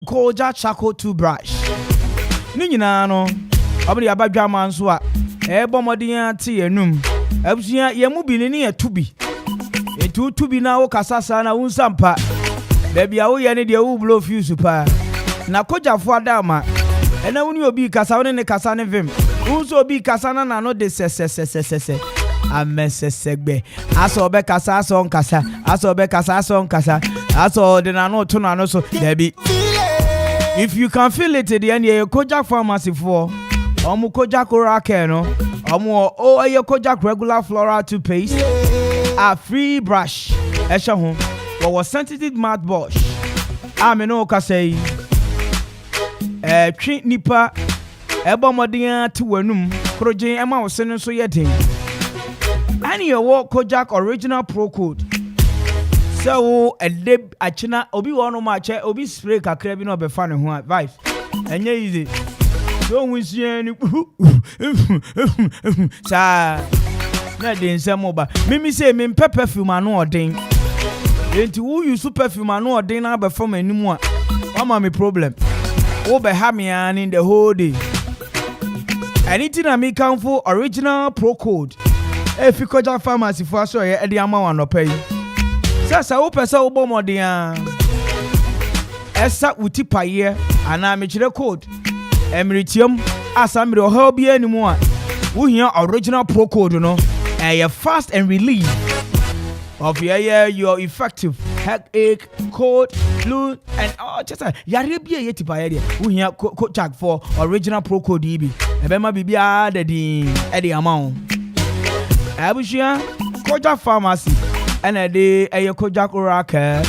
Koja Charcoal Toothbrush. Nina no, Abri Abadjama Swa, Ebomodia tea enum. Absia Yamubini a tubi. A two be now Casasana Unsampa. Baby, I will need your blow fuse pa. Na Koja for Dama. And I will be Casana and Casana Vim. Also be Casana and no de se. A mess segbe. I saw Becasa son Casa. I saw Becasa son Casa. I saw the Nano Tunano so. Debbie. If you can feel it at the end, you Kojak pharmacy for Omu Kojak Orakeno, Omu or your Kojak regular floral toothpaste, a free brush, Eshahon, or was sensitive mouthwash. Amenoka say, treat nipper, Ebomodia to Wenum, Proje Emma was sending so yet. And your walk Kojak original pro code. So a deb a china obi one my chair obi spray kakra bi no be fan ho vibes enye easy so we see any sa na den nsemo ba me say me perfume anu odin enti who use perfume anu odin na be from animu a ma me problem wo be ha me an in the whole day anything na me count for original pro code if you Koja pharmacy for so e dey ama wan no pay. Sasa wo pesa wo bomodia esa uti paye ana mechire code emiritium asamire oha bia animu a wo hia original pro code no fast and relief of your effective headache cold flu and just yare bia yeti paye de wo hia check for original pro code ibi ebema bibia de din e de amount abushia Koja pharmacy and a day a Kojak Oracle,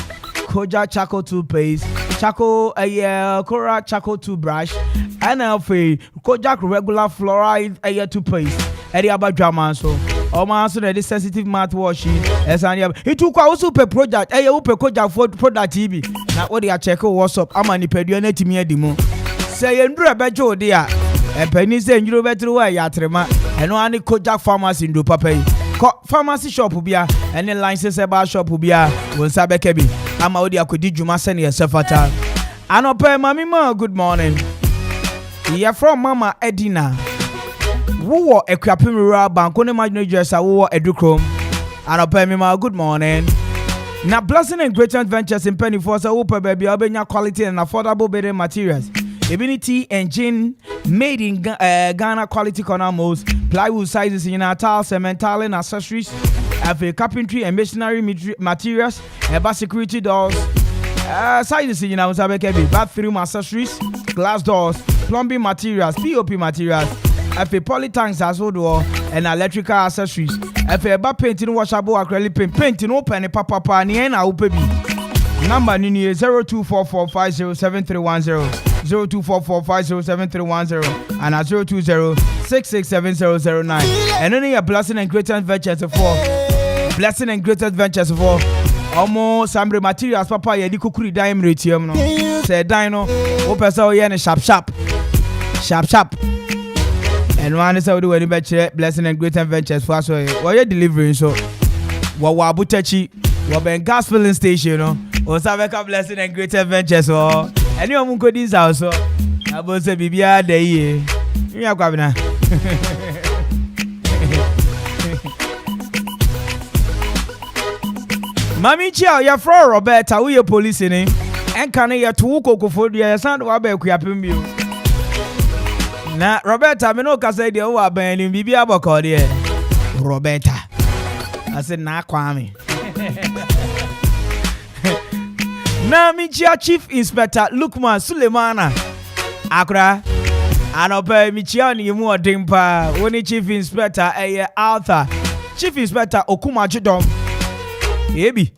Koja Charcoal Toothpaste, Charcoal a Kora Charcoal Toothbrush, and a Kojak regular fluoride a toothpaste, Eddie Abadjama so. Almost the sensitive mouthwash. As I am, it took our super project, a open Kojak for product TV. Now, what they are checking what's up, I'm an Ipedian to me a demo. Say, and Bejo, dear, and Penny saying you better way, Yatrema, and one Kojak pharmacy in Dupape. Pharmacy shop ubia and then license about shop ubia won sabe kebi ama odi akodi djuma sene yourself ata anope mami ma good morning you from mama Edina wo ekwapem rural bank on imagine just wo edukrom anope mi ma good morning na blessing and great adventures in penny for so wo baby obenya quality and affordable building materials Ability engine made in Ghana quality corner molds, plywood sizes in our tile, cement tiling accessories, carpentry and masonry materials, security doors, sizes in our bathroom accessories, glass doors, plumbing materials, POP materials, polytanks as well and electrical accessories, painting washable acrylic painting open and papa ni na upebi. Number nini 0244507310. 0244507310 and at 020667009 and only a blessing and great adventures for almost some materials papa ye di kukuri dime retium no say dino o pesa ye ne sharp and one is how do any better blessing and great adventures for so we delivering so wa butachi wa ben gas filling station no o saveka blessing and great adventures so any of them this house about say bibia dey here you akwabina mami chia ya fro Roberta we police ni enka ne ya to kokofo dia sound wa ba kuapem bio na Roberta me no ka say dia wa ban ni bibia boko dia Roberta I said na Kwame na Michia Chief Inspector Lukman Sulemana Akra anope Michia ni mu odimpa woni Chief Inspector Arthur Chief Inspector Okuma Jidom Ebi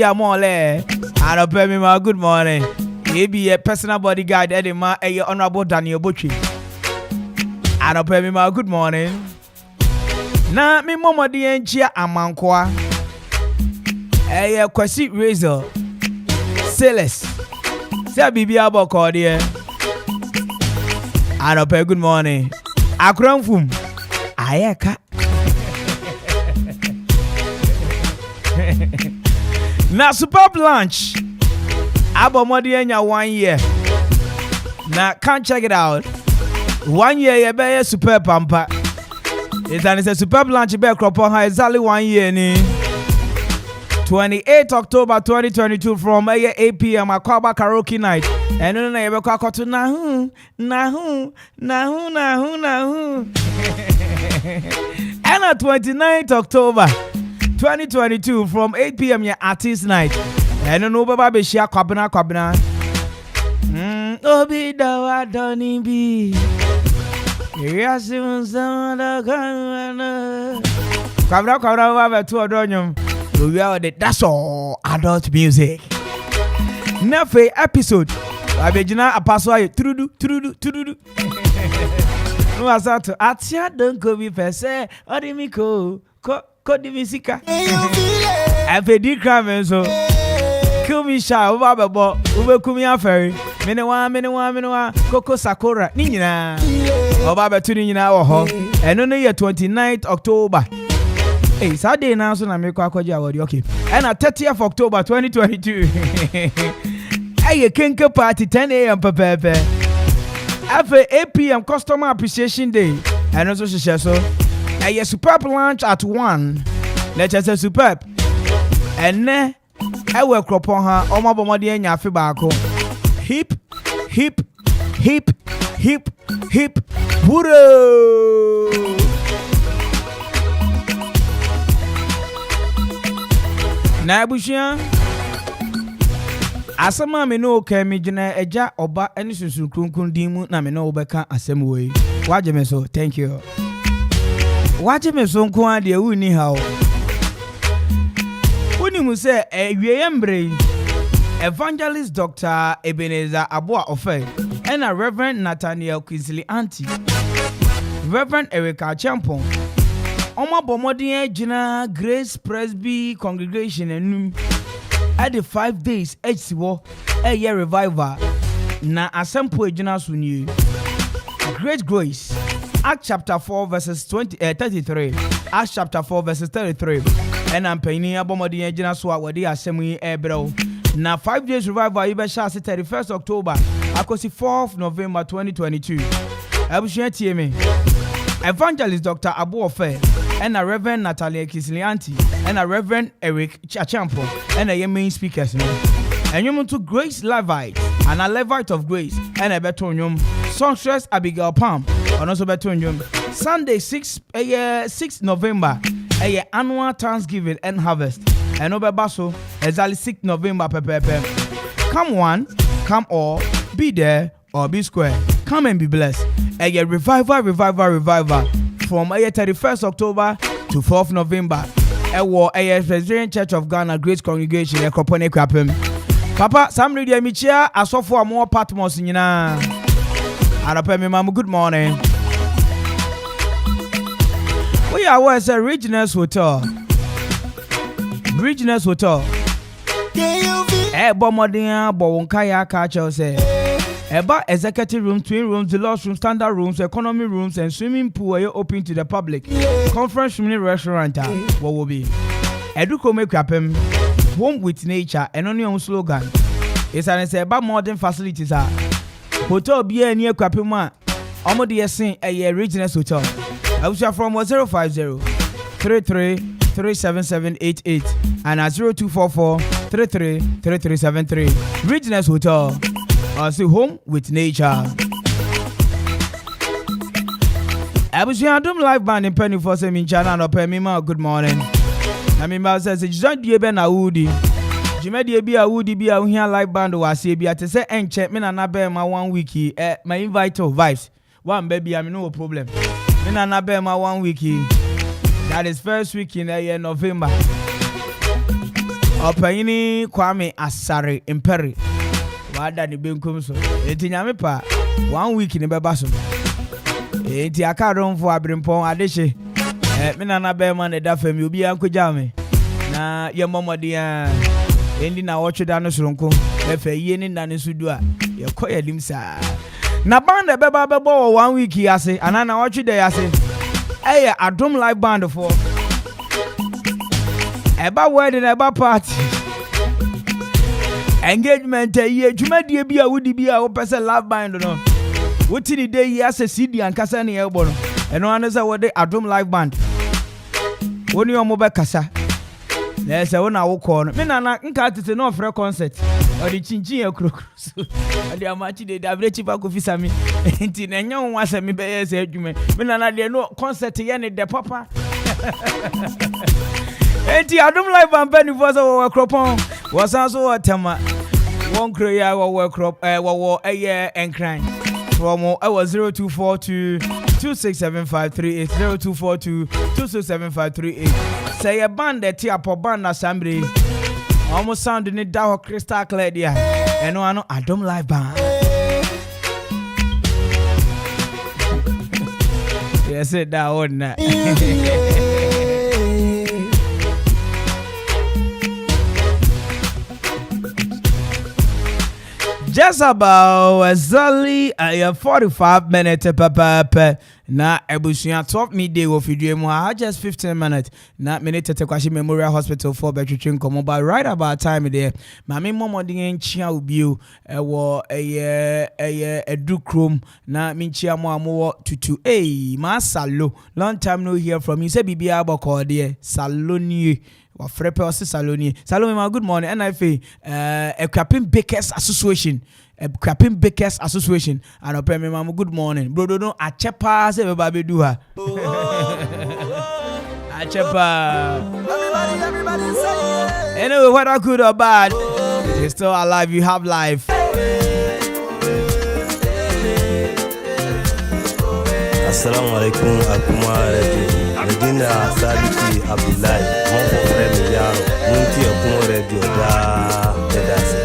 amole anope me ma good morning Ebi a personal bodyguard edema honorable Daniel Botchi anope me ma good morning na me momodi enchia amankwa Kwesi Razor Silas say bibia boko there anope good morning akramfum ayeka na superb lunch Abomodi enya 1 year. Now can't check it out. 1 year you be super pampa. It's a superb launch be crop on exactly 1 year ni. 28 October 2022 from 8 p.m. Akwaba karaoke night. And then you be kwa to nahu. And on 29th October 2022 from 8 p.m. your artist night. And then Baba be share kwabena. Obi dawa doni bi. Yasim samada kana. Kwabena wa to odonyum. We are the that's all adult music. Nefe episode. Abejina apaso aye turudu. No asato atia don ko bi pese odimiko ko dimisika. Afedi kram so. Kumi sha oba bebo ube kumi aferi. Mene wa Koko Sakura ni nyina. Oba betu ni nyina wo ho. Eno no ye 29th October. Hey, Saturday now so na me kwa kwaji award okay. And 30th October 2022. Hey, Kenke party 10 a.m. pepe. After 8 p.m. customer appreciation day. And also she so. Hey, superb lunch at 1. Let's just say superb. And ne I will crop on her oma bomodi enya afi baako. Hip wuro. Na abushia asema me no ka me gina eja oba eni susu krunkun dimu na me no obeka asem we waje me so thank you waje me so nko ade wu ni ha o uni mu se wieyembre evangelist Dr. Ebenezer Aboa Ofe and a Reverend Nathaniel Quinsley Auntie Reverend Erica Champon Oma bomodien jina Grace Presby congregation enum at the 5 days HCW a year revival na asempo ejina so ni Great Grace Acts chapter 4 verses 33 Acts chapter 4 verses 33 and am paying abomodien jina so a wodi asem yi ebro na 5 days revival you be sha 31st October akosi 4th November 2022 abushia tie me Evangelist Dr. Abu Ofe and a Reverend Natalia Kislianti and a Reverend Eric Chachampo and a main speakers and you to Grace Levite and a Levite of Grace and a Betonium Songstress Abigail Palm and also Betonium Sunday 6 November a annual Thanksgiving and harvest and over Basso exactly 6 November pepe. Come one, come all, be there or be square. Come and be blessed. A revival from 31st October to 4th November. A Presbyterian Church of Ghana Great Congregation a Kopone Krapem. Papa, some read me chair as so for more Patmos in and I pay me mama good morning. We are what's a Regionals Hotel. Bomodin Bowonkaya Kacho say. Eba executive room, twin rooms, deluxe rooms, standard rooms, economy rooms, and swimming pool are open to the public. Conference room, restaurant, what will be? Eduko make krapem, home with nature, and only on slogan. It's an about modern facilities. Hotel be near krapema. Omo de sin a Regional Hotel. I was from 050 33 37788 and 0244 33 3373. Regional Hotel. I see home with nature. Adwuma live band in Penny for Semi China no pay me ma good morning. Na me ma says John die be na wudi. Jime die bi a wudi bi a hia live band wa se bi ate say enche me na be ma 1 week my invite vibes. One baby I no problem. Me na be ma 1 week. That is first week in November. Opayini Kwame Mpere A.K.A. Wada ni benkum so enti nyame pa 1 week ni beba so enti aka don fo abrempon adehye me na be ma ne da fam obi ankogya me na ye momode a endi na wo tweda no soronko efa yie ni na ne sudu a ye koye limsa na band beba bebo 1 week yase ana na wo tweda yase Adum live band for eba wedding eba party engagement ye dwuma die bi a wodi bi a wo pese love band no woti ni day ye ase CD ankasa ne ebo no eno ane se wo de Adum live band woni omo be kasa na se wo na wo ko no me nana nka tete no free concert o di chinchin e krokro so ade amachi de dabre chipa ko fisa mi enti na nya wo ase me be ye se adwuma me nana de no concert ye ne de papa enti Adum live band bani for so wo kropon was also a tema one create our crop wo enkran from was 0242 267538 0242 267538 say a band that tia po band assembly almost sound in da crystal clear dia eno ano Adum live band yes it that one just about exactly 45 minutes papa na ebusuya 12 midday wo fidue mu just 15 minutes na minute Kwashi Memorial Hospital for between come by right about time there mami momodin enchia obio ewo edukrom na minchia mo amowo tutu ma salo long time no hear from you say bibia aboko there saloni wa frepe o saloni salome ma good morning NFA A.K.A Bakers Association A.K.A Bakers Association and open me mama good morning bro no achepa say baba be do ha achepa everybody say anyway whether good or bad you're still alive you have life Assalamu alaikum Adwuma Radio Medina Sadiki Abdullahi mon frère Miliaro Munti Adwuma Radio da Dedase.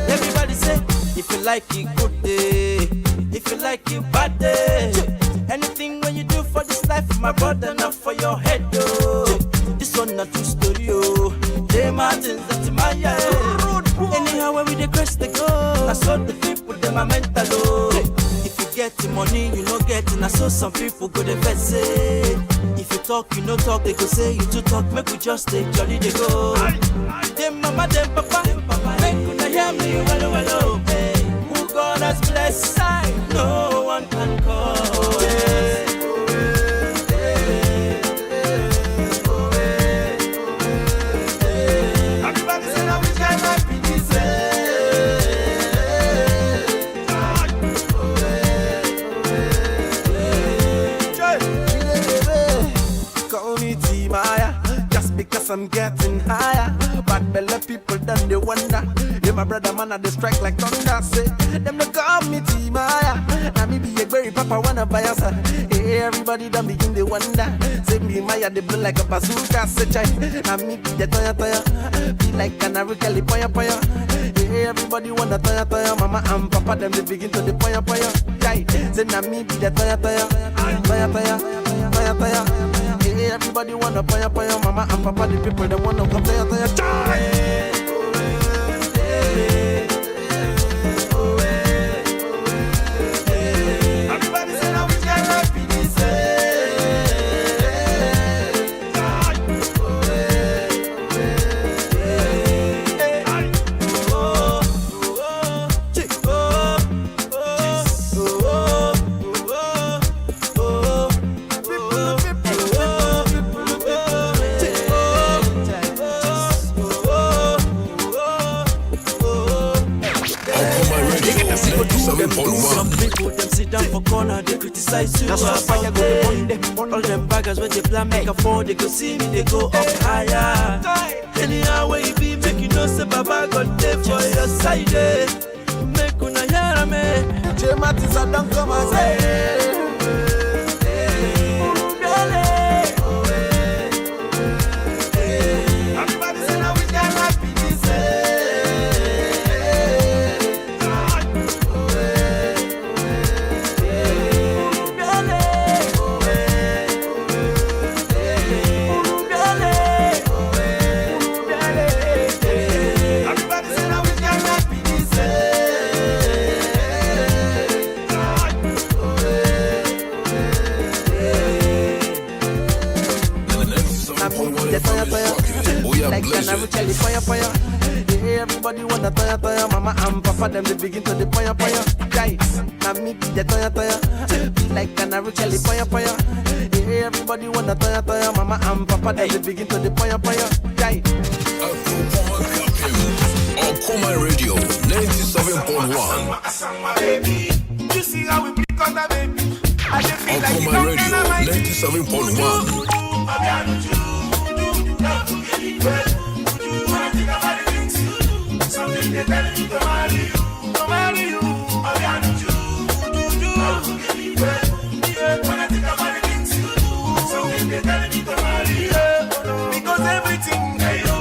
Everybody say if you like it good day, if you like it bad day. Anything when you do for this life, my brother, not for your head though. This one not true story oh. They Martins that's my anyhow when we dey cross the goal, I saw the people them are mental oh. If you get the money, you no get, and I saw some people go the best say. If you talk, you no talk, they go say you too talk. Make we just take jolly they go. Them mama, them papa, make una hear me well well hey. Who God has blessed, no one can call. I'm getting higher, but belly people done they wonder. Yeah, my brother man, they strike like thunder. Say them they call me Timaya. Now me be a berry papa wanna buy us. Hey, everybody done begin they wonder. Say me Maya they blow like a bazooka. Say chai, now me be the toya toya. Be like canary kelly poya poya. Hey, everybody wanna toya toya. Mama and papa them they begin to the poya poya. Chai, say now me be the toya toya. Toya toya, toya toya. Everybody wanna paya paya, mama and papa, the people that wanna come there. Everybody say now we can happy this Some people them sit down for corner, they criticize you. That's why fire go on them. All them baggers when they plan make a fall, they go see me, they go up higher. Anyhow where you be, make you know say Baba got there for your side. Make una hear me. Jematis I don't come and say. wanna toya, mama and papa them they begin to the poya. Guys, now me be the toya. Like canary jelly poya. Yeah, everybody wanna toya, mama and papa them they begin to the poya. Guys. Kwame Radio 97.1. Asangwa baby, you see how we pick on that baby. I just feel like you Kwame Radio 97.1. Something they tell me to marry you. When I think about the things you do, something they tell me to marry you. Because everything they you,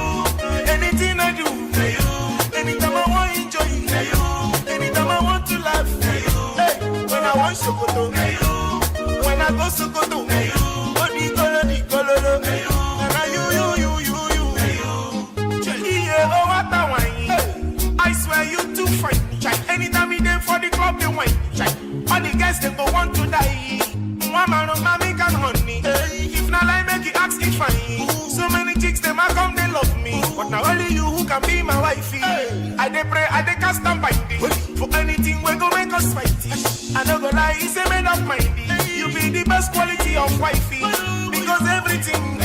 anything I do, they you. Anytime I want to enjoy, they you. Anytime I want to laugh, they you. Hey, when I want Sokoto, they you. When I go Sokoto, they you. The color, they you. And I you. Yeah, oh what a wine. I swear you too fine. Anytime we there for the club, they wine. All the guys they go want to die. Mama no mommy can honey. If not I make you ask if I. So many chicks they might come they love me, but now only you who can be my wifey. I dey pray, I dey cast and bind it. For anything we go make us fight it. I don't go lie, it's a made up mind. You be the best quality of wifey. Because everything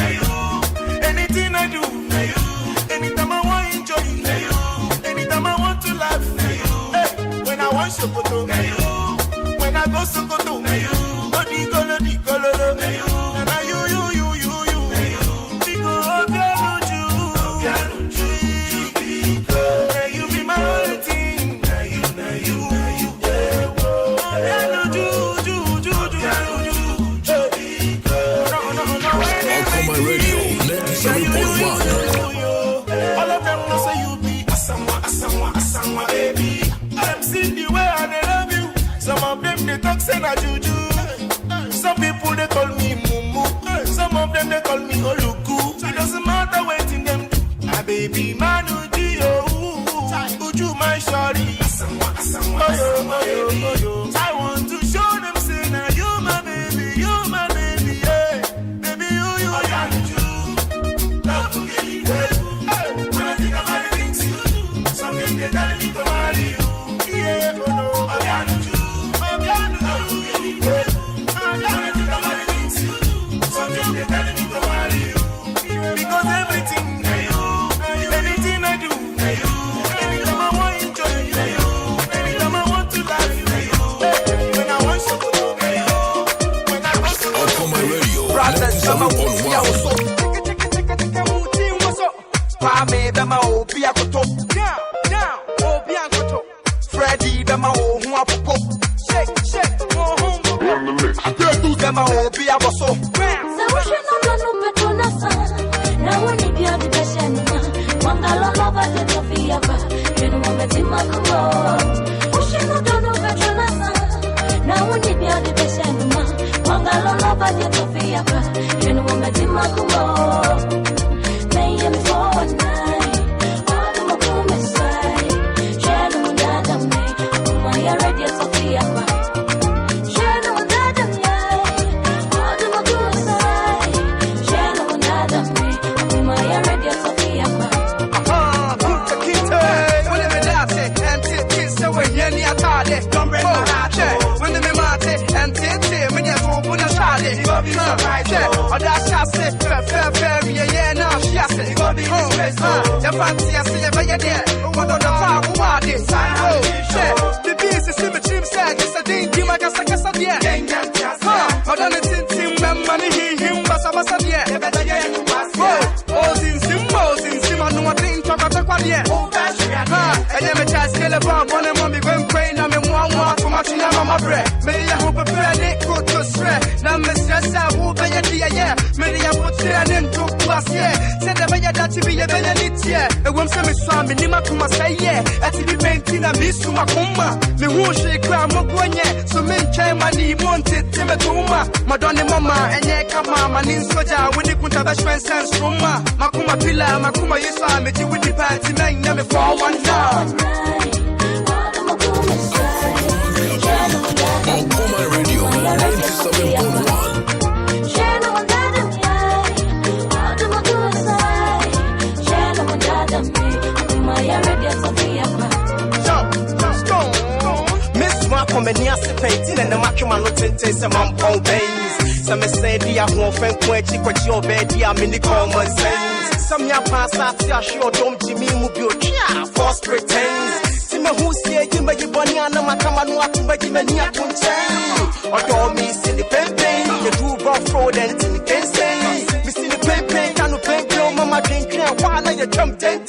anything I do, anytime I want to enjoy, anytime I want to laugh, when I want Sokoto, when I go Sokoto, the color, and I you. Because you be my only thing. Kwame Radio 97.1. All of them know say you be Asangwa baby. Them see the way I love you. Some of them they talk say na juju. Some people they call me Mumu. Some of them they call me Oluku. It doesn't matter what in them do. My baby man Uju my shawty. Oh yo. I want to show them say now you my baby, yeah. Baby you. Love to get you. When I think about the things you do, something they tell me to marry you. Yeah, oh no. Love to get you. When I think about the things you do, something they tell me to marry you. Because everything anything I do, anytime I want to enjoy, anytime I want to laugh, when I want to go, when I want to go. Kwame Radio 97.1. Kwame Bema Obi Akoto. Now, Obi Akoto. Freddy Bema Ohu Apoko. Shake, on the mix. Adedu Bema Obi Aboso. So we should not know Petronasa. Now when you be a depression, Mangala Lava de Tofiaba, you know what in Makuo. We should not know Petronasa. Now when you be a depression, Mangala Lava de Tofiaba, you know what in Makuo. Madonna mama enye kama manin soja wini kunta ba shwen sense roma makuma pila makuma yeso ameti wini party men na me 419 Kwame Radio 97.1. My many as the painting and the macuman tentis and my own veins. Some say, dear, won't find quenching what your bed, dear, mini common sense. Some young past, I sure don't to me move your chair, false pretense. Timmy who say, you may be bonny and I'm a come and walk to make him a near punch. Or don't miss in the pain, you do rough road and in the can say. Missing the pain, can't pay, mama drink, while I jump 10.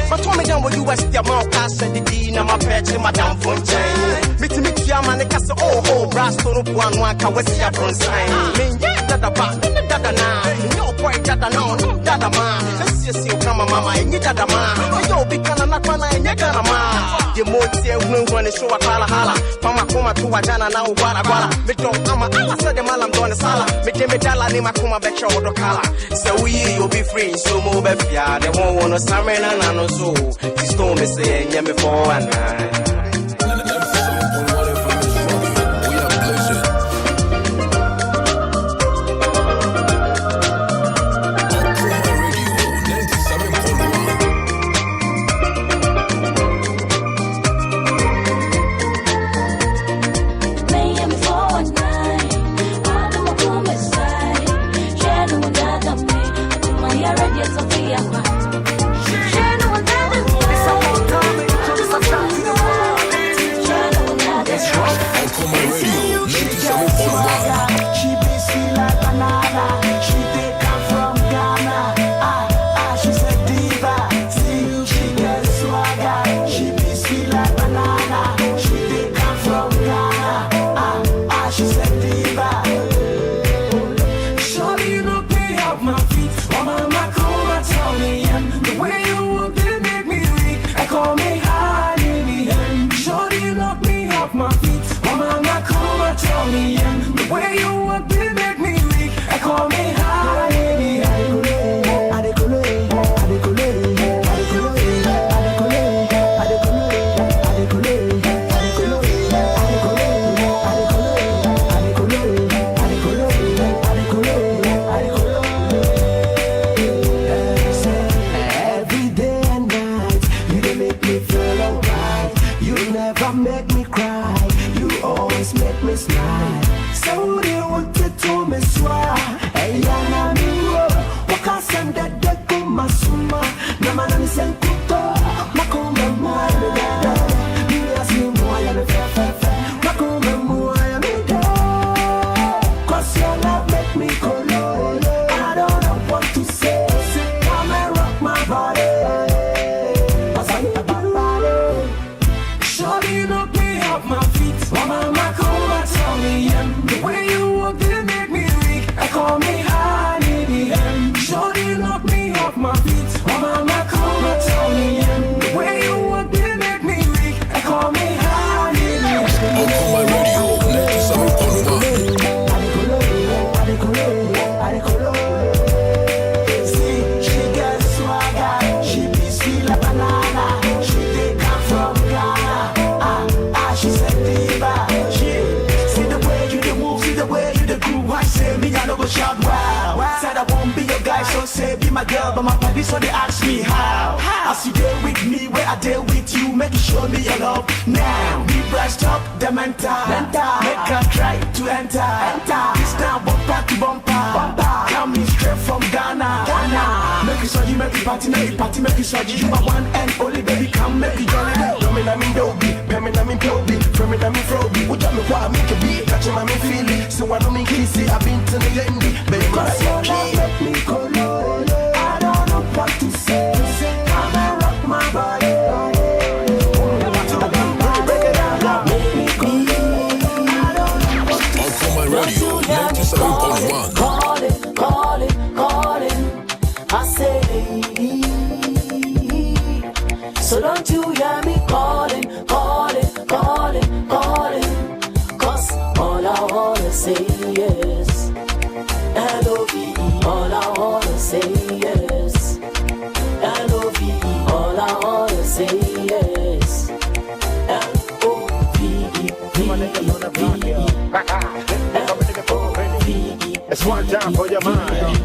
But told me down with you as the amount cash and the dean, I'm a patch in Madame Fontaine. Meeting me, Yaman, the castle, oh, brass, one, can we see a bronze sign? Mean, yeah, that about that now. No point that I know, that a man. Let's just see you come, mama, and you that a man. You'll be kind of not one, and you're gonna man. You more say, when show a hala, Pama Kuma to Wajana now, Walla, me don't come, I said the malam don the sala, me Jimmy Dalla, Nima Kuma Becha or the color. So you'll be free, so move if ya, they won't want to summon and I know so. This don't be saying, yeah, before and night. So they ask me how. As you deal with me, where I deal with you, make you show me your love. Now we brush up the mental. Make her try to enter. This now bumper to bumper. Coming straight from Ghana. Make you so you make you party, make you so you are one and only baby. Come make you jolly. Domina me doby, pemina me ploby, femina me froby. What you want make a beat, catch my me feeling. So I don't mean kissy, I've been to the end. Baby, cause you make me color. What to say, come and rock my body. Radio 97.1. Calling, I say. So don't you hear me calling. Cause all I wanna say is L.O.V. All I wanna say is L.O.V. All I wanna say is L.O.V. It's one time for your mind.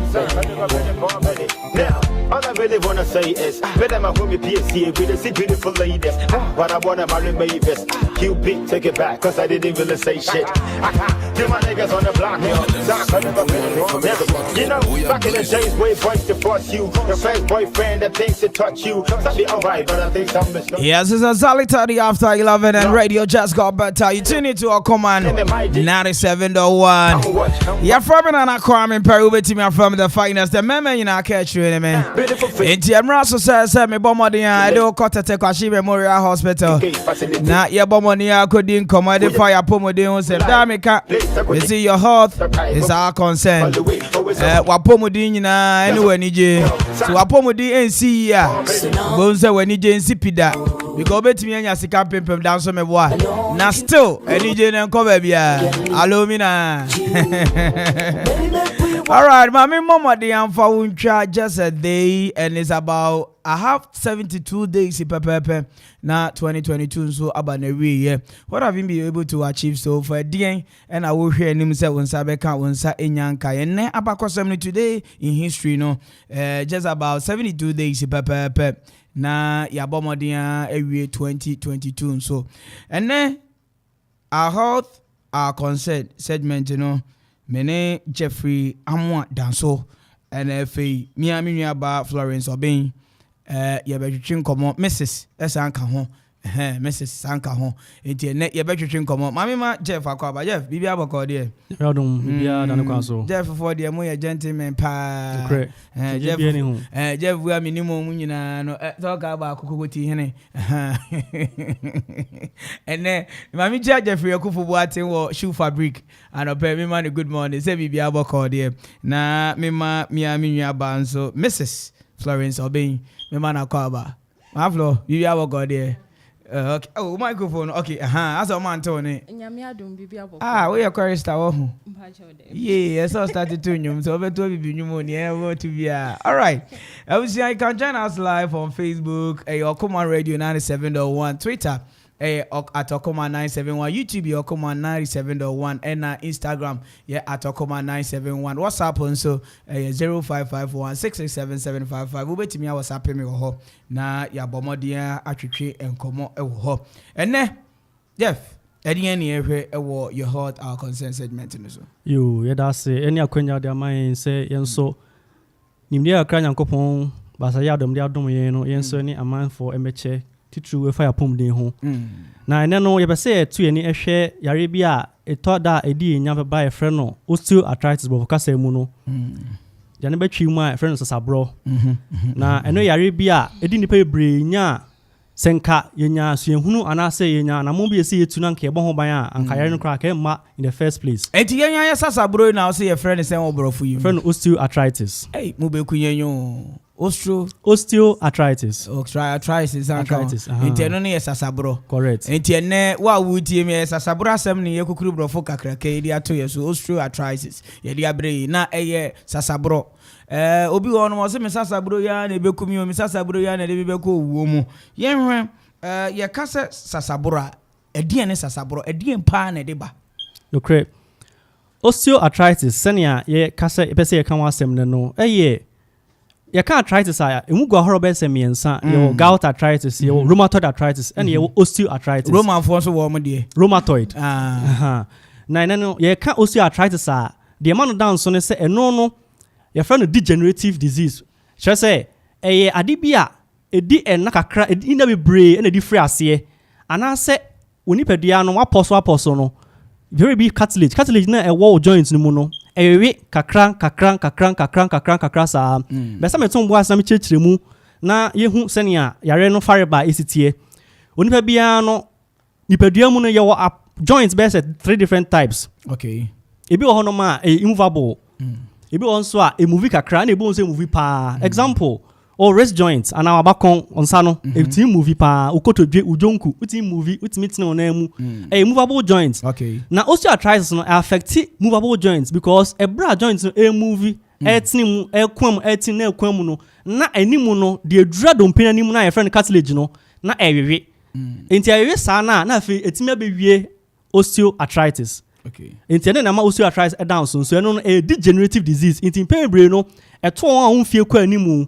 Now, all I really wanna say is, better my homie PSC with the beautiful ladies. What I wanna marry Mavis. QP, take it back, cause I didn't really say shit. Get my niggas on the block, yo. Doc, I never been wrong, never. You know, back in the days, way boys to force you. Your first boyfriend that thinks to touch you. Some be alright, but I think some miss. Yes, it's a solid 30 after 11 and radio just got better. You tune into our command 97.1. You're from Kwame Mpere A.K.A. from The Phynest. The meme you know catch you in man. Into Emraso says me bomodia I do Kotete Kwashi Memorial Hospital. Na ye bomonia couldn't come at the fire pomodin say damika. We see your health is our concern. Wapomodin na anywhere nije. So wapomodin NC ya. Bonza when nije nsipida. Because bet me anya sika pempem down so me boy. Na still NJ na cover bia. Allow me na. All right, mami mama dey amfa uncha just a day and it's about I have 72 days pepepe na 2022 so abanewe yeah. What have you been able to achieve so far again and I will hear him say wonsa beka wonsa enyanka ene abakosem today in history no just about 72 days pepepe na yabomodia ewie 2022 so and then our health our concern segment you know mene Jeffrey Amwa Danso NFA Miami Nyaba Florence Obin yebetwetwe komo Mrs. Esanka ho Mrs. Sanka ho enti ne yebetwetwe komo mami ma Jeff akwaba Jeff bibia boko de yadom bibia dan kwa so Jeff for de mo ye gentleman pa Jeff Jeff we minimum mu nyina no talk about kokoti hene ene mami Jeffrey akufu boaten wo shoe fabric and ope me man good morning say bibia boko de na me ma Miami Nyaba nso Mrs. Florence Obin me man akwaba ma flo bibia boko de okay. Oh, microphone. Okay. As a man, Tony. We are chorister. Yeah, so started to you. So over to be pneumonia. To be all right. I will say I can join us live on Facebook. Okuma Radio 97.1. Twitter. At Okuma 971. YouTube. Okuma 97.1. And Instagram. At Okuma 971. WhatsApp also 0551 667 755. We'll be to me. WhatsApp me ho. Na ya bomodia atwetwe enkomo ewo ho ene Jeff any ehwe ewo your heart our concern segment no so yo ye da se any akwanya de aman se yenso nimde akra nyankopon basa ya dom de adom ye no yenso ni aman for emeche titru we fire pom den ho na ene no ye be se tu ye ni ehwe yare bi a eto da edi enya be ba e frɛ no osteoarthritis bo kasa mu no jane betwi mu a friend sasabro na eno yare bia edi nipa ebre nya senka yenya suehunu anase yenya na mo bi esi yetu na nka ebo ho ban a anka yare no kra ka ma in the first place enti yenya ya sasabro na say your friend say obro for you friend osteoarthritis mo be ku yenyo osteoarthritis arthritis enti eno ne sasabro correct enti ene wa wutie me sasabro asem ne yekukuru brofo kakra ka edi ato yeso osteoarthritis ye di abre na eye sasabro obi wono mo se me sasabro ya na ebekumi o me sasabro ya na de bebeko wuo mu yenhwe ye kase sasabro edien ne sasabro edien pa na de ba okay osteoarthritis senia ye kase pese ye kan wasem ne no eye you can't arthritis emu go horrible semiensa your gout arthritis your rheumatoid arthritis and your osteoarthritis Roman for so warm dear rheumatoid na no you can't osteoarthritis the man down so ne say eno no your friend degenerative disease shall say adibia edi enna kakra edi na bebre na di free ase ana say onipadua no aposo no very big cartilage na e wall joints no mu no ewe kakran sa besa meton bo asam chechire mu na yehu senia yare no fareba esitie onipa bia no nipadua mu no ye joints best 3 different types okay ebi wo hono ma immovable ebi won so a move kakra na ebi won so move pa example or wrist joints and our bakon onsa no eti move pa ukotodwe ujonku uti move utimiti na onamu movable joints okay na osteoarthritis no affect movable joints because a bra joints no move etinimu ekwam etin na ekwam no na animu no de adura dompena animu na your friend cartilage no na ewewe enti ewewe sa na afi etimi abewie osteoarthritis okay enti na ma osteoarthritis down so no a degenerative disease enti pembre no eto won fie kwa animu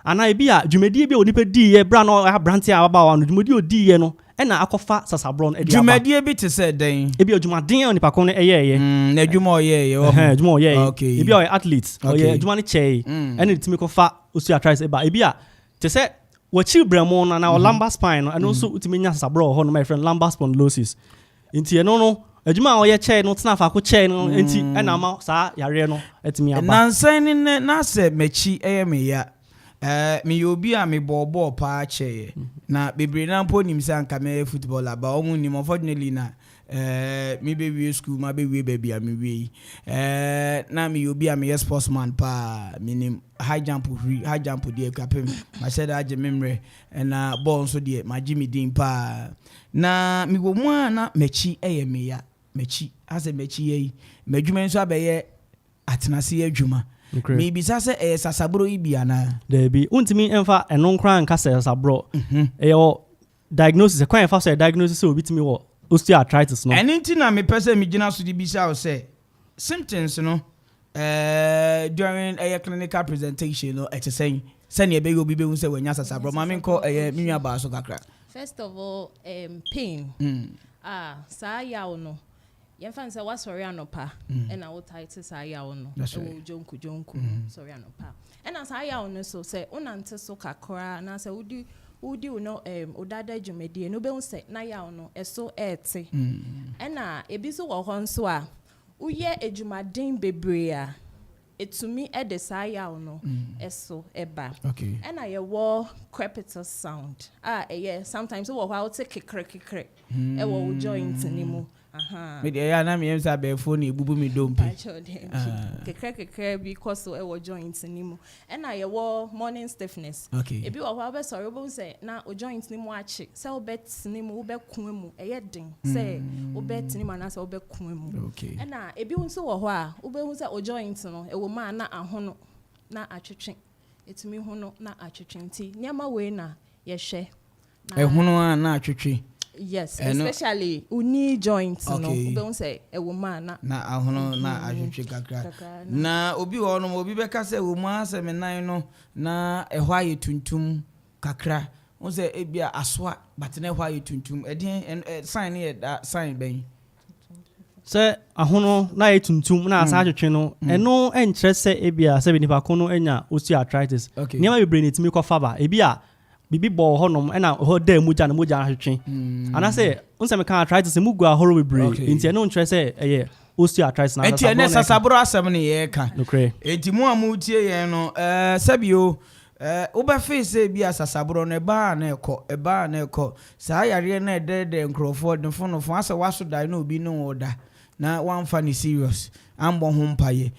ana ebi a dwumedi bi onipa di ye bra no ha brante a baba wa no dwumedi odi ye no ɛna akɔfa sasabro no dwumadie bi te sɛ den ebi adwumaden a nipa ko no ɛyɛ na adwuma ɔyɛ adwuma ɔyɛ okay ebi ɔyɛ athlete ɔyɛ adwuma no kyɛe ɛna timi kɔfa osteoarthritis eba ebi a te sɛ wɔkyi brɛmo na lumbar spine no ɛno nso utimi nya sasabro hɔ no my friend lumbar spondylosis nti ɛno no adwuma a ɔyɛ kyɛe no tena fa ko kyɛe no nti ɛna ama saa yare no ɛtimi aba nansan ne na sɛ machi ɛyɛ me ya me obi a me bɔbɔ pa kyɛe na bebre na mpo nim sɛ anka me football aba ɔmo nim unfortunately na me be we school ma be we baby a me we na me obi a me sportsman pa me nim high jump dey kapem ma said age memre na ball so dey ma Jimmy din pa na me wo mu a na machi eye me ya machi ase machi yi madwuma nso abeye atenase adwuma me bisa se sasabro ibia na there be untimi emfa eno nkran nka se sasabro diagnosis kwan emfa so diagnosis obi timi wo osteoarthritis no anything na me pese me gina so di bisa o say symptoms no during a clinical presentation no exercise send ye be obi be hu say wanya sasabro ma me nko me nwa ba so kakra. First of all pain saa yaw no yɛmfa nse wasɔre anopa ɛna wo tight saa yaw no ɛwɔ jonku sorry anopa ɛna saa yaw no so sɛ wonante so kakra na sɛ wodi no odada dwumadie no be hu sɛ na yaw no ɛso ɛte ɛna ebi so wɔ hɔ nso a woyɛ adwumaden bebree a etumi ɛde saa yaw no ɛso ɛba ɛna yɛwɔ crepitus sound ɛyɛ sometimes wɔ hɔ a wote kekre ɛwɔ wo joint ni mu me dey ya na me yem sa be phone ebubu me dompe kekre because e wo joint ni mu e na ye wo morning stiffness e bi wo ho be sorry bo say na o joint ni mu achi say wo bet ni mu wo be kun mu e ye den say wo bet ni mu na say wo be kun mu e na e bi nso wo ho a wo be hu say o joint no e wo ma na ahono na atwetwe etumi hono na atwetwe nti niam we na ye hwe e hono na atwetwe. Yes, especially uni joints no be say e wo man na ahono na ahwehwe kakra na obi ho no obi be ka say wo mu asem nan no na e hwa ye tuntum kakra won say e bia asoa but na hwa ye tuntum e den sign ye da sign ben say ahono na ye tuntum na asa ahwehwe no eno enkyere say e bia say nipa ko no enya osteoarthritis niam be brain etimi kofa ba e bia bibi bo honom ena ho da muja na muja ahwetwe ana say unse me kan arthritis mu gua horo bebre enti eno ntre say eye osteoarthritis na enti ene sasabro asem ne ye ka enti mu amutie ye no sabio wo be face bi asasabro no eba na ekọ saa yare na de nkrofo de fonofo asa waso dai na obi no oda na one funny serious ambo ho mpaye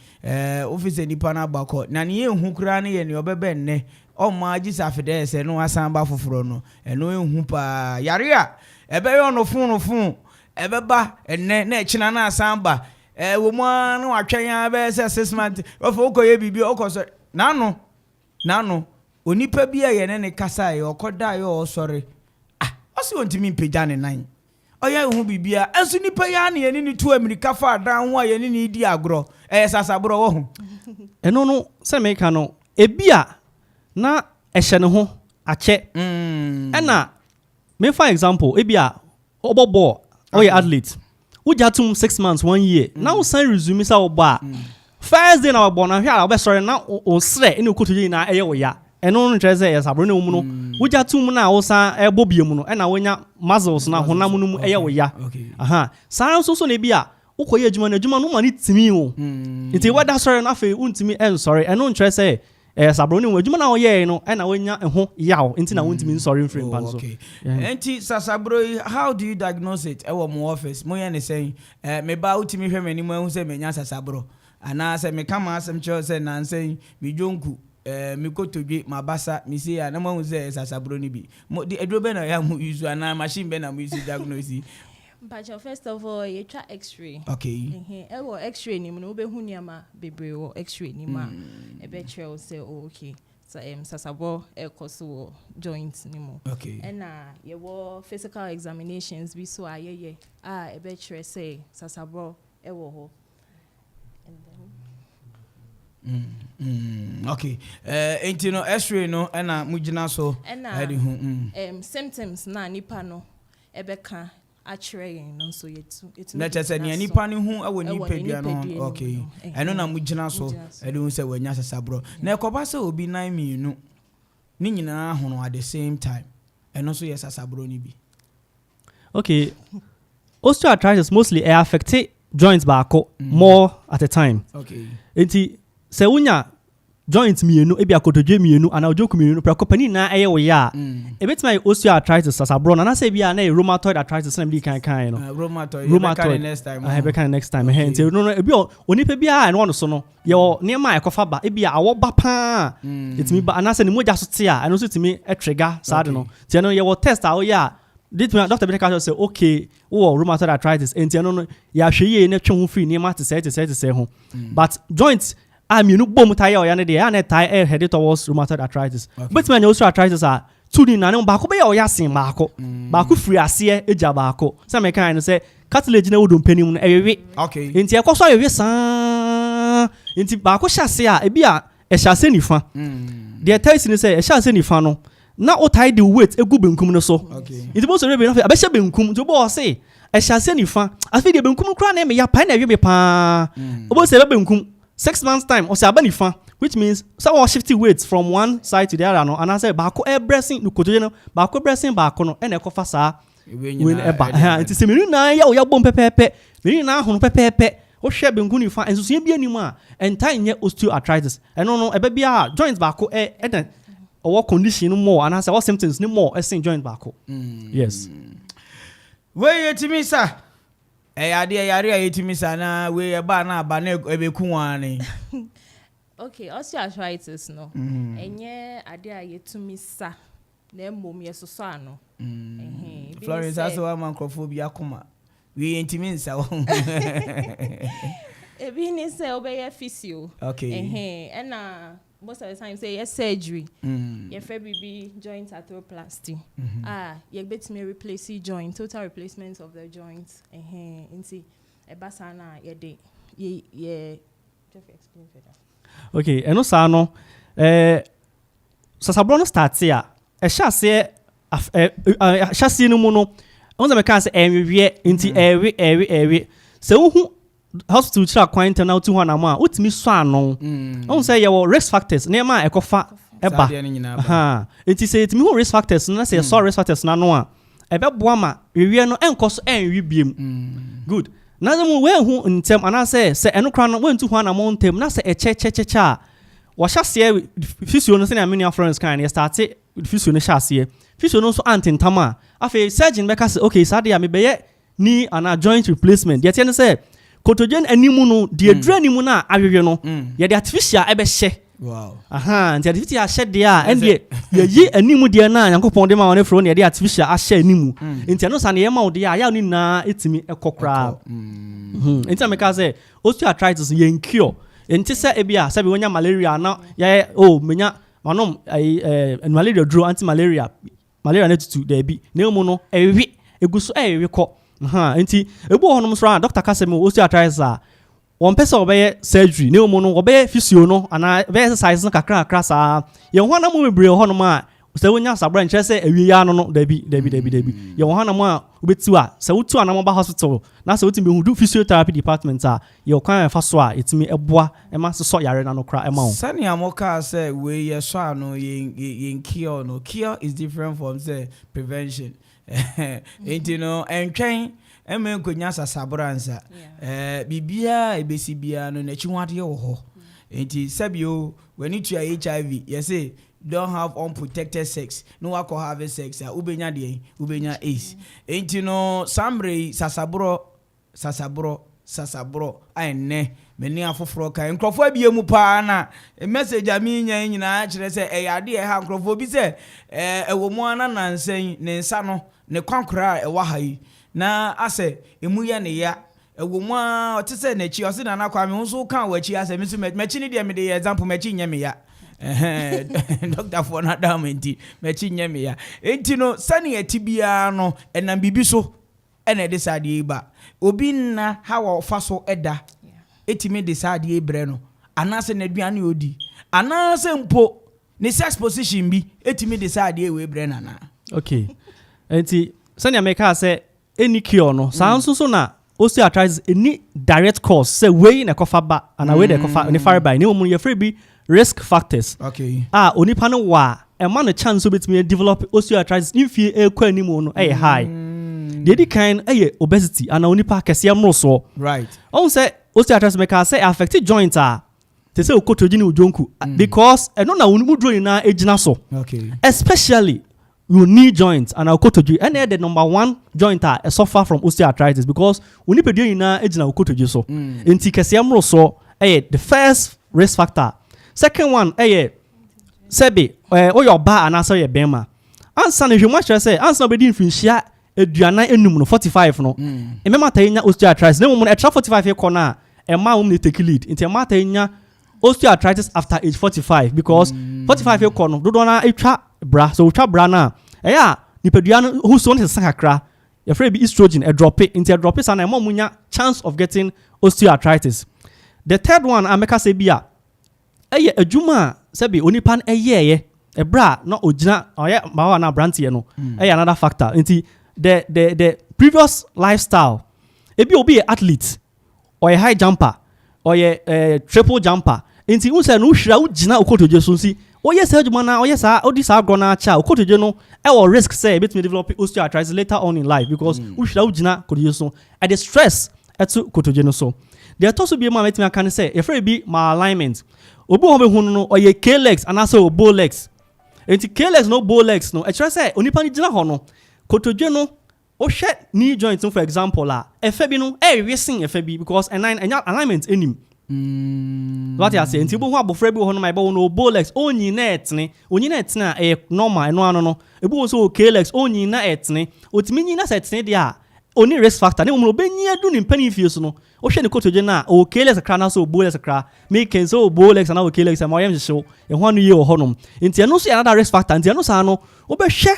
office nipa na bakọ na ne ye hu kura ne ye ne obebe nne o ma ji safede se no asan ba foforo no eno ehu pa yare a ebe yo no fun ebe ba enne na echina na asan ba wo mu na watwen ya be se 6 months ofo okoye bibi okoso nano onipa bi a ye ne kasa ye okoda ye o sori osi ontimi mpegya ne nan oya ehu bibia enso nipa ya na ye ni tu amerika fa dan ho a ye ni di agro sasabro wo ho eno no se me ka no ebia na ehye ne ho ache ena me for example ebia obobo oye athlete ujatum 6 months 1 year now sign resume sa oba first day na obo na hwe a obesore na o sre ene okotoje na eye wo ya eno no treze ya sabro ne mu no ujatum na wo sa ebobiem no ena wonya muscles na honam no mu eye wo ya saa so na ebia ukoye adwuma na adwuma no ma ni timi o iti wada sore na fe untimi sorry eno treze sabro ni adwuma na oye no na wonya ho yaw enti na wontimi nsori mfiri mpan so enti sasabro how do you diagnose it ewo mo office mo ye ne say me ba utimi hwe mani mo hu say menya sasabro ana say me kama asem cho say nan say me jonku me kotodwe mabasa me say na mo hu say sasabro ni bi mo di edro be na ya mo use ana machine be na mo use diagnose. But first of all, you try X-ray. Okay. X-ray ni mo no be hu niama bebre wo X-ray ni ma e be chere say okay. So sasabo ekoso joints ni mo. Okay. And ye wo physical examinations bi so ayeye e be chere say sasabo e wo ho. And then okay. Enti no X-ray no na mugina so symptoms na nipa no ebeka akyerɛ no so yetu na kyerɛ ne nipa ne hu ɛwɔ nipa bia no okay ɛno na mu gyina so ɛde hu sɛ wanya sasabro na ɛkɔba sɛ obi 9 minu ne nyinaa hono at the same time ɛno so yɛ sasabro ni bi okay osteoarthritis mostly affect joints baako more at a time okay enti sɛ wonya joints mienu ebi akotodwe mienu ana ojoku mienu prakopani na eye wo ya ebetima osteoarthritis sasabro na say bia na rheumatoid arthritis na bi kan no rheumatoid next time be kan next time enti no ebi onipa bia na wono so no ye niema ekofa ba ebi awo ba pa etimi ba ana say ni moja so te a eno so timi trigger sad no ti no ye wo test a wo ya Dr. Bideka say okay rheumatoid arthritis enti no ya hweye na twe ho free niema te say ho but joints mienu bom tie o ya ne de ya na tie head towards rheumatoid arthritis but man osteoarthritis are two ni na ne baako be ya o ya sen baako free ase eja baako say me kan no say cartilage na wodo mpanim no ewewe okay enti e koso ewewe san enti baako hyase a e bia e hyase nifa de ties ni say e hyase nifa no na o tie the weight egu benkum no so enti bo so rebe na abehye benkum to bo o say e hyase nifa afi de benkum kra na me ya pa na ewe me pa obo say benkum 6 months time or say abanifa which means so shifting weights from one side to the other no and I say baako bressing no kotoje no baako bressing baako no e na ekofa saa when eba it is me na ya o ya bom pepepe me na hono pepepe o hwe benku nifa ensusu bi anim a enta nye osteoarthritis eno no eba bia joint baako e or condition no more and I say what symptoms no more e sin joint baako yes we yetimi sa ade yare ayetimi sana we eba na aba na ebeku wane okay osteoarthritis no enye ade ayetumi sa na emom yesoso ano Florence aso wa microphobia akoma we yentimi nsa ebi ni say obeye physio okay na most of the time say yes surgery your baby joint arthroplasty you betime replace joint total replacement of the joints inti ebasa na ye just explain further okay eno sa no sasabro no start ya hyase no mu no onza me kan say enwie inti ewe se hu hospital chira kwanta na otu ho na ma otimi so ano on say ye risk factors na ma ekofa eba enti say etimi ho risk factors na say so risk factors na no a ebeboa ma ewie no enkoso enwi biem good na dem we hu ntem ana say eno kra no wantu ho na mo ntem na say echechechecha wa hyase physio no say na many Florence kan ye start physio no hyase physio no so antintama afi surgeon be ka say okay sade ya me be ye ni ana joint replacement ye tie say kotogen animu no de adura animu na awehwe no ye de artificial ebe hye wow nti artificial hye de a ende ye yi animu de na yankopon de ma won fro na ye de artificial ahye animu nti no sa na ye ma wo de a ya ni na etimi ekokra nti ameka say osteoarthritis ye cure nti se ebia se be wonya malaria na ye menya manom malaria dro anti malaria na tutu de bi na mu no ewe eguso ewe ko nti ebu honom so Dr. Kasem osteoarthritis a won pese obeye surgery na omo no obeye physio no ana be exercise no kakra sa ye ho na mo bebre honom a se wonya sabra nche se awie ya no dabi ye ho na mo a obetu a se wotu ana mo ba hospital na se wotimi hu do physiotherapy department a ye kwan fa so a etimi eboa ema so yare na no kra ema ho sani amoka say we ye so ano ye cure no cure is different from say prevention enti no entwen eme konya sasabransa bibia ebesi bia no na chiwade wo ho enti sabio when it your HIV you say don't have unprotected sex no wa ko have sex ubenya de ubenya AIDS enti no samre sasabro ene meni afoforo kan nkrofo abie mu pa na message ami nyina kire se eyade ha nkrofo bi se ewo mu ana nansen ne nsa no ne kwankora ewa hai na ase emu ye ne ya ewo mu a otese na chi ose na Kwame nso kan wachi ase mi so mechi ne de me de example mechi nya me ya Dr. for na damenti mechi nya me ya enti no sane etibia no enam bibi so ene de sade ba obi na ha wo fa so eda etimi de sade ebre no anase na aduane odi anase mpo ne sex position bi etimi de sade ewe ebre na okay enti send ya make say any cure no so na osteoarthritis any direct cause say way na kofa ba and way the kofa ni far by ni mo ye free be risk factors okay onipa no wa e ma no chance so betimi develop osteoarthritis if you ekwa animu no high the kind obesity and onipa kese amro so right on say osteoarthritis make say affect joint they say okotoji ni ujonku because no na unu draw na ejina so okay especially you knee joint and okotoji and the number one joint suffer from osteoarthritis because uni pedie na ejina okotoji so enti kese amro so the first risk factor. Second one sebe your ba and answer your bema answer no hwe mo say answer be din finhia aduana enum no 45 no e mema tanya osteoarthritis na mo no extra 45 e kona e ma wo take lead inte ma tanya osteoarthritis after age 45 because 45 e kono dodo na etwa bra so etwa bra na nipadua no hu so no sakakra your free be estrogen e drop it inte drop it sana e mo munya chance of getting osteoarthritis. The third one ameka say bia adwuma sabi onipan bra no ogina mawa na brantie no another factor nti the previous lifestyle ebi obi athlete or a high jumper or a triple jumper nti unse no hwira ugina okotoje so nsi oyesa adwuma na oyesa odisa agona cha okotoje no risk say bit me develop osteoarthritis later on in life because uhwira ugina kotoje so and the stress eto kotoje no so there to so be ma metima kan say if e be malalignment obi ho be hunu no oye K-legs and also obo legs enti K-legs no bow legs no e kire say onipa ni gina ho no kotodwe no o hwe knee joint for example efa bi no wesen efa bi because alignment enim what you say enti bo ho abofra bi ho no mai bo no bow legs onyi na etene normal eno ano no ebi wo so K-legs onyi na etene otimi nyi na setene dia oni risk factor ne mo be nyi adu ni mpani fie so no o hwe ne kotoje na o K-legs kra na so bow legs kra make can so bow legs na o K-legs ma yem show e ho anu ye o honom enti eno so another risk factor enti eno sa no o be hwe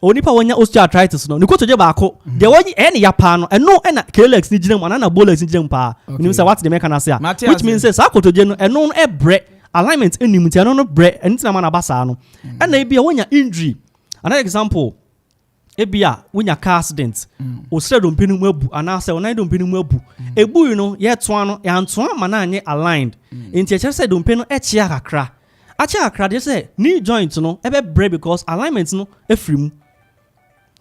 onipa wonya osteoarthritis no ne kotoje ba ko de wonyi ene ya pa no eno na K-legs ni gina mu na bow legs ni gina mu pa ni say what the make na say which means say sa kotoje no eno bre alignment enim enti eno no bre enti na ma na basa no na e bia wonya injury. Another example ebia wonya car accident o sre do mpenu mu abu ana se onai do mpenu mu abu ebu you know ye to ano ya nto ama na anye aligned enti e se do mpenu e chia kakra achi kakra de se knee joint no ebe break because alignment no efrimu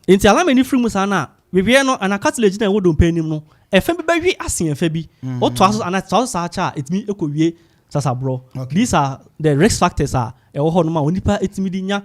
enti alignment ni frimu sana we no ana cartilage na wo do mpenu no efa bi bawi asen efa bi o to aso ana to sa cha etimi ekowie sasa bro these are the risk factors e wo ho no ma onipa etimi di nya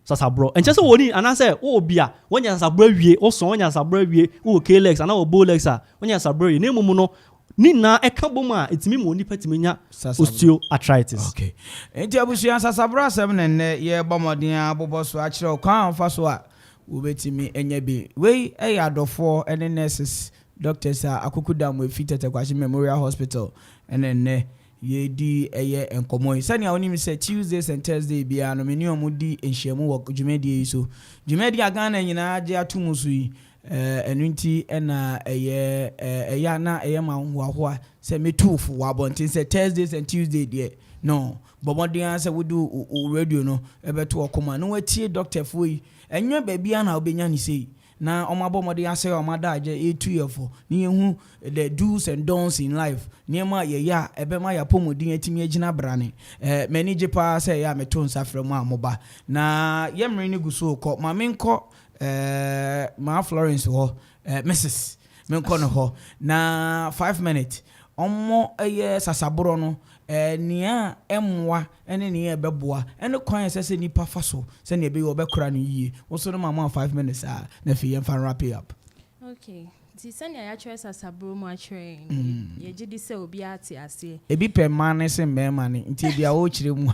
sasa bro and just woni anase wo bia wonya sasa bro wie wo so wonya sasa bro wie wo K-legs ana wo bow legs wonya sasa bro ne mumu no ni na eka bom etimi mo ni patimi nya osteoarthritis. Okay enti abusu sasa bro asem ne ye bomodin abobo so a kire kwan fa so a wo betimi enya bi we adofo ene nurses doctors akukuda mo efitete kwashi Memorial Hospital ene ye di enkomo isani a oni say Tuesdays and Thursday bia no meni omudi enhyiamu wo dwumedi yi so dwumedi aga na nyina age atomu so yi enunti na na ma ho say metufu wa bontin say Thursdays and Tuesday there no bomodin say we do radio no ebeto okoma no watie doctor fo yi enwe ba bia na obenya ni say na omabomode ase omada age 2 years for ni ehu the do's and don'ts in life niema ye ya ebema ya pomodin atimi agina brane manage pa say ya meto nsafre mu amoba na yemre ni guso ko ma menko ma Florence ho Mrs menko no ho na 5 minutes omo sasaboro no nia emwa ene ne ebeboa ene kwan sese nipa faso se ne ebe obekura no yie wo so no mama 5 minutes na fi yem fan wrap it up. Okay ti sene ya choice asabro mu achre ye gidi se obi ate ase ebi pe man se mbema ne nti bia wo chire mu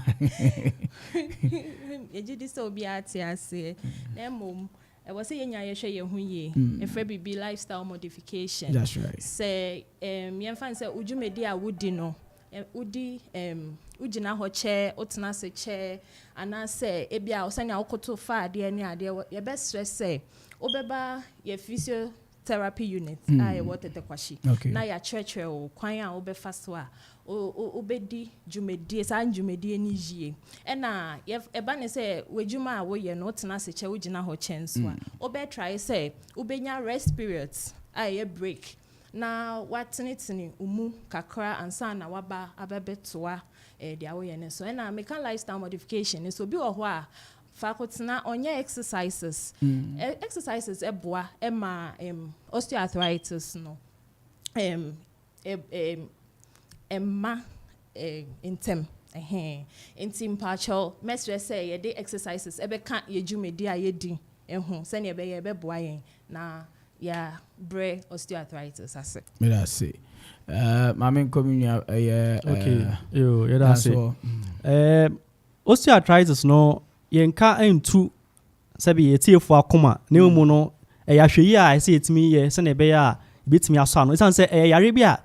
ye gidi se obi ate ase na mom I was saying ya share ye hu ye e be lifestyle modification. That's right. Say me fan say udwumedi a wudi no udi ugina ho che otena se che ana say ebia osanya okoto fa ade ani ade ye be stress say obeba ye physio therapy unit I what the kwashi na ya church o kwan a obe faso a obedi dwumedie san dwumedie ni yie na eba ne say wejuma a wo ye no tena se che wogina ho chenso a obe try say obenya rest periods a break na watenetene umu kakra ansa na waba abebetoa dia wo ye ne so na meka lifestyle modification so bi wo ho a faculty onye exercises exercises eboa ema osteoarthritis no emma intem intim pacho mesre say ye de exercises ebe kan ye dwumedi a ye di ehu se ne ebe ye beboa yen na ya bre osteoarthritis ase me da say mama communia okay yo da say osteoarthritis no yenka entu sabi yetiefo akoma na emu no yahweyi a ese yetimi ye se na ebe ya betimi aso ano isan say yare bia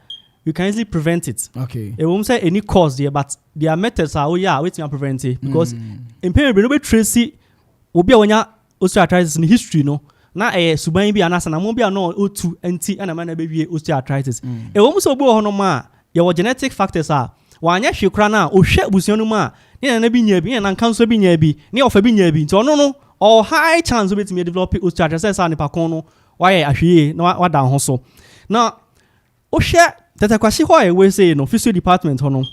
you can easily prevent it. Okay. It won't say any cause there, but there are methods how waiting to prevent it because in period no be tracy obi a wonya osteoarthritis in history no na suban bi anasa na mo bi no otu anti na ma na be wie osteoarthritis. E won't say obi ho no ma your genetic factors are wanya hwekra na ohwe abusuan no ma na bi nya bi na kanso bi nya bi na ofa bi nya bi nti ono no or high chance obetimi me develop osteoarthritis sa ne pakon no why ahwe na wada ho so na ohwe that kwashi ho we say no physio department hono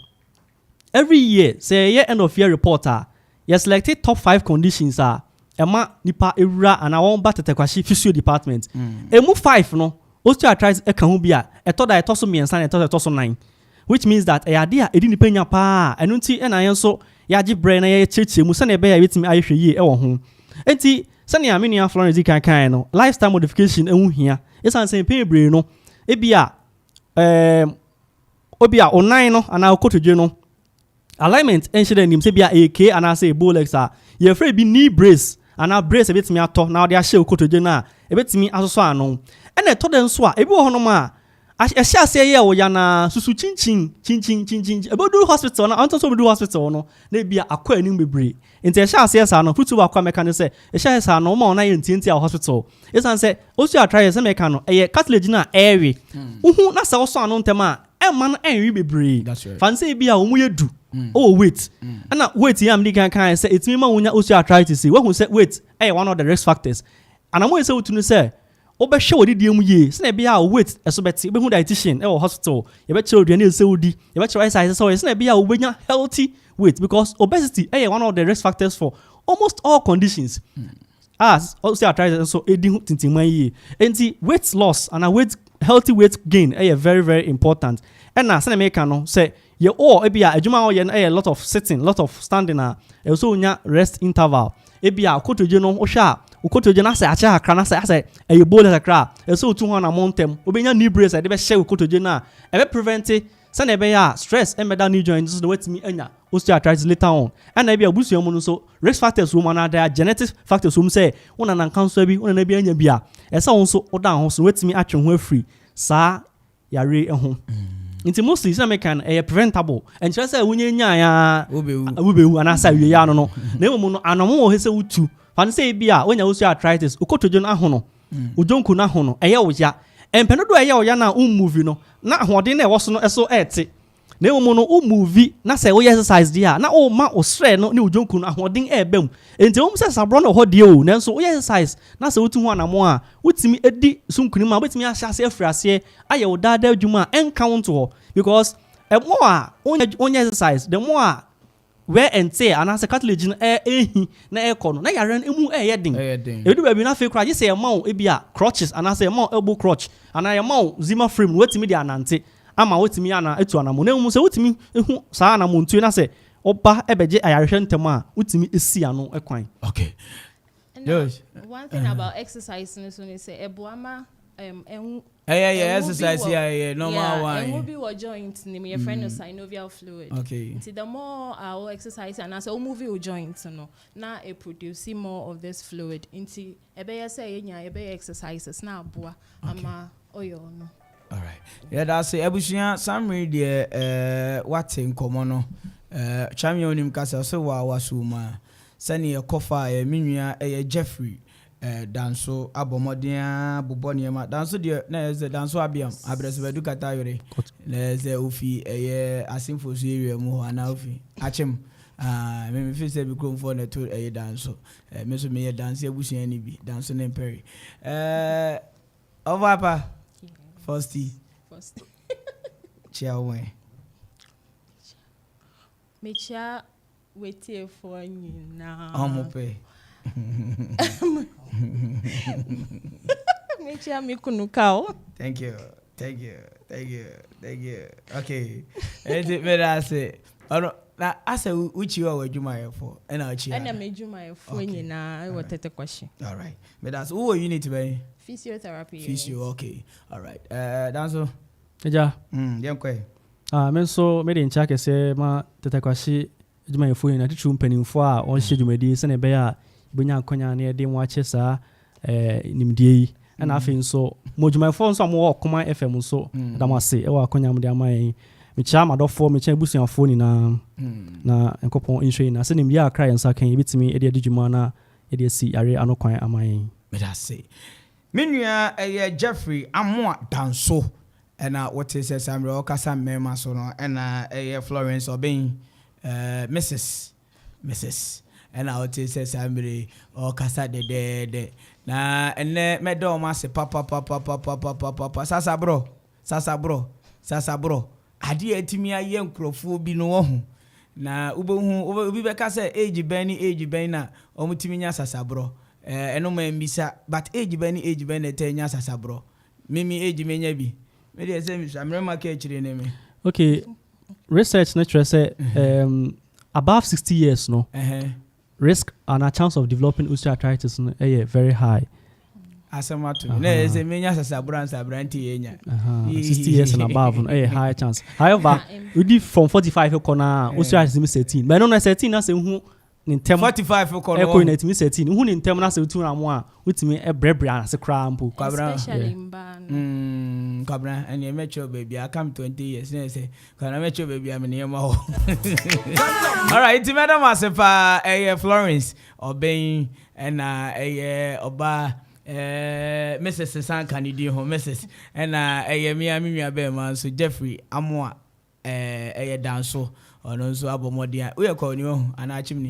every year say year end of year reporter you selected top 5 conditions ema nipa ewura and I won bat that kwashi physio department emu 5 no osteoarthritis e kan ho bia e to da e to so miensa na e to so 9 which means that e ade a edi nipa nya pa enu nti e na yen so ya gi brain na ye cheche mu se na e be ya betimi ayehwe yi e wo ho enti se na ya menia Florence kan no lifestyle modification ehu hia esan se pe brain no e bia obia online no ana okotodwe no alignment enshire nim se bia A.K.A ana say bolex ye free bi knee brace ana brace ebetimi ato na ode ahye okotodwe na ebetimi asoso ano ene to den so a ebi wo hono ma ehye ase ye wo ya na susu chinchin ebodu hospital na onto so obodu hospital no na bia akwa anim bebre enti ehye ase esa no futu akwa meka ne se ehye esa no ma ona ye ntienti a hospital esan se osteoarthritis se meka no eye cartilage na airway uhu na se wo so ano ntema man enwi bebre fancy bia omu yedu weight na weight yam di kan say etimi ma wonya osteoarthritis we hu say weight one of the risk factors and am say utunu say obehwe wodi die mu ye se na bia weight eso beti be hu dietitian hospital ye be children na se wodi ye be children exercise so se na bia obenya healthy weight because obesity one of the risk factors for almost all conditions as osteoarthritis so edi tintinman ye enti weight loss and healthy weight gain very very important and na se na make no say ye ebia adwuma o ye a lot of sitting lot of standing so nya rest interval ebia kotoje no o hwa ukotoje na say acha akra na say bole akra so tu ho na montem obenya knee brace de be hye ukotoje na be prevent se na be ya stress and metal knee joints so wetimi anya osteoarthritis later on and na bia busuan mu no so risk factors wo na there genetic factors wo say wona na cancer bi wona na bia anya bia esa won so odan ho so wetimi atwe ho afri sa yare ho nti mostly se make can preventable and just say wonye nya ya obewu anasa wie ya no na emu no anomo wo hese wutu fan say bia wonya osteoarthritis ukotojo no ahono ujonku no ahono wo ya empeno do wo ya na movie no na hode na wo so no eso ete na emu no movie na say wo exercise dia na o ma o stre no ne ujonku no ahoden ebam enti wo say sabro no hode o na so wo exercise na say wotu ho anamo a wutimi edi sunkuni ma wetimi ahase afrase aye wo dada adwuma encount ho because more on exercise the more wear and tear and as a cartilage na ekono na yare emu yedin edu ba bi na fe kra je say amount e bia crutches and as a amount elbow crutch and I amount zima frame wetimi dia nante ama wetimi ana etu anamo na emu se wetimi ehu saa anamo ntu na se oba ebeje ayarehwe ntema wetimi esi ano ekwan. Okay. One thing about exercise so they say ebuama exercise normal one. And will be what joint name your friend of synovial fluid. Okay. See the more our exercise and as a movie will joint now it produces more of this fluid into ebe say ebe exercises now boa ama oyo no. All right. Yeah, that's it. Ebushia summary the what in common champion him kasa so wa wasuma sani e kofa e minua e Jeffrey danso abomodia boboniema danso de na ze danso abiam abresebedu katayore na ze ofi asimfo so area mu ana ofi achem me fi se bi krom for na to danso me so me dance abusuan ni bi danso na Mpere over pa first chia we me chia wetie for nyina omope me chia me kunukao. Thank you. Okay. Enti me da say na asa uchi wa Adwuma for na uchi na me Adwuma for nyina I want to question. All right. Me da who unit be physiotherapy. Physio, okay. All right. Danso eja yenkwe me so me dey check say ma tete kwashi Adwuma for nyina titu mpanimfo a on hye dwumadi se na be ya bonya akonya na de mo ache saa nimdie yi na afi nso mo dwumafo nso mo Okoma FM nso da mo ase e wa akonya mo de amayen me cha madofo me cha busuafo ni na enkopon inhwe na se nimdie akra yensa kan yebitimi e de adwuma na e de si are anokwan amayen me da say menua Jeffrey Amoa danso na what is Samuel Okasa mema so no na Florence Obin Mrs and I would say Sambre or Casa de na ene medoma se papa sasa bro ade atimi aye nkrofo bi no ho na ubohu obi be ka say age ben na omutimi nya sasa bro eno ma mbisa but age ben na tenya sasa bro mimi age menya bi me dey say mi amre ma ka chire ne me. Okay, research na say above 60 years no risk and a chance of developing osteoarthritis very high. Asema to me na say menya sasa branti yenya 60 years and above high chance. However, we did from 45 corner osteoarthritis 13 but no 13 na say hu nintem 45 corner eko na timi 13 hu nintem na say tu na mo a utimi ebrebra na se kra mpo especially mban kwabra and you mature baby I come 20 years na say kana mature baby am na ho. All right, ti madam asepa Florence Obin and oba Mrs. San Kennedy ho Mrs. and me be man so Jeffrey Amoa danso ono so abomodia we call you ana achimni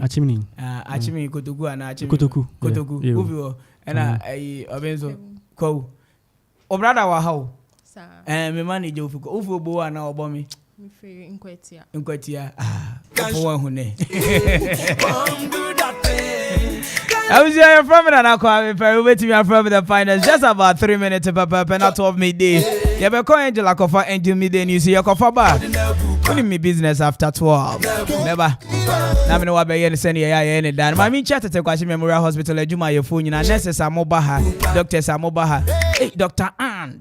kotoku ana achimni kotoku ubi na obenzo ko o brother wa how me manage ofu ogbo ana ogbo mi free nkwetia for one hune I was here from it and I Kwame Mpere waiting me from the finals just about 3 minutes to not 12 midday. You be call Angel Akofa Angel midday and you see your coffee bar. Putting me business after 12. Never. Now me know what be send you any dan. My mean chat to Kwashi Memorial Hospital Adwuma your phone na nurses amobaha, doctors amobaha. Hey Dr. Ann.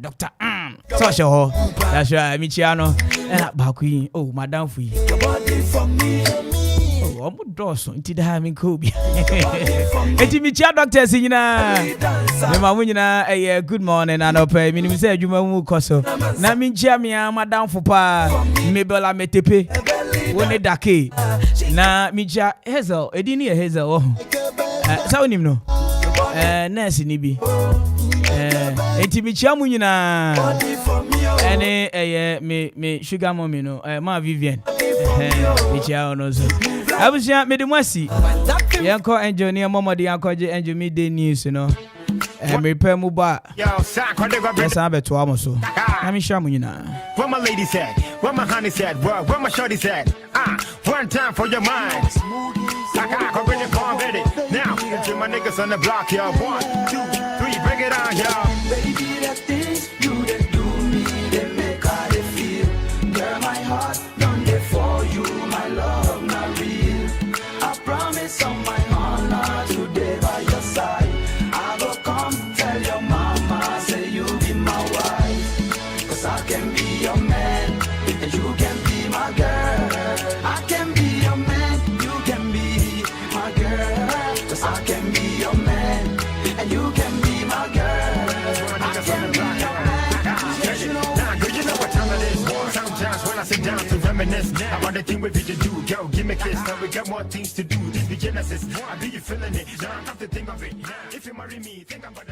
So sure. That's right, Michiano. And back oh madam for you. Omo doso nti da mi ko bi enti mi chia doctors nyina me ma nyina good morning and up mi ni say adwuma mu koso na mi chia mi madam fo pa me bela metepe woni dake na mi chia Hazel edini e Hazel oh sa onim no nurse ni bi enti mi chia mu nyina ene me sugar mommy no ma Vivian mi chia ono so abusia me de mwasi yanko engineer momodi yanko je engineer me de news no me repair mu ba yes abeto amoso na me sha mu nyina where my lady said where my honey said where my shorty said one time for your mind I bring it on ready now to my niggas on the block y'all 1 2 3 break it on y'all baby that things you that do me they make how they feel girl my heart done there for you my love not real promise on my honor today by your side. I will come tell your mama, say you be my wife. Cause I can be your man, and you can be my girl. I can be your man, you can be my girl. Cause I can be your man, and you can be my girl. I can be your man. You know what time it is. Sometimes when I sit down to reminisce about the thing we need to do, girl, give me a kiss. Now we got more things to do. This be Genesis. I be you feeling it. Now I have to think of it. If you're my marry me. Think I'm gonna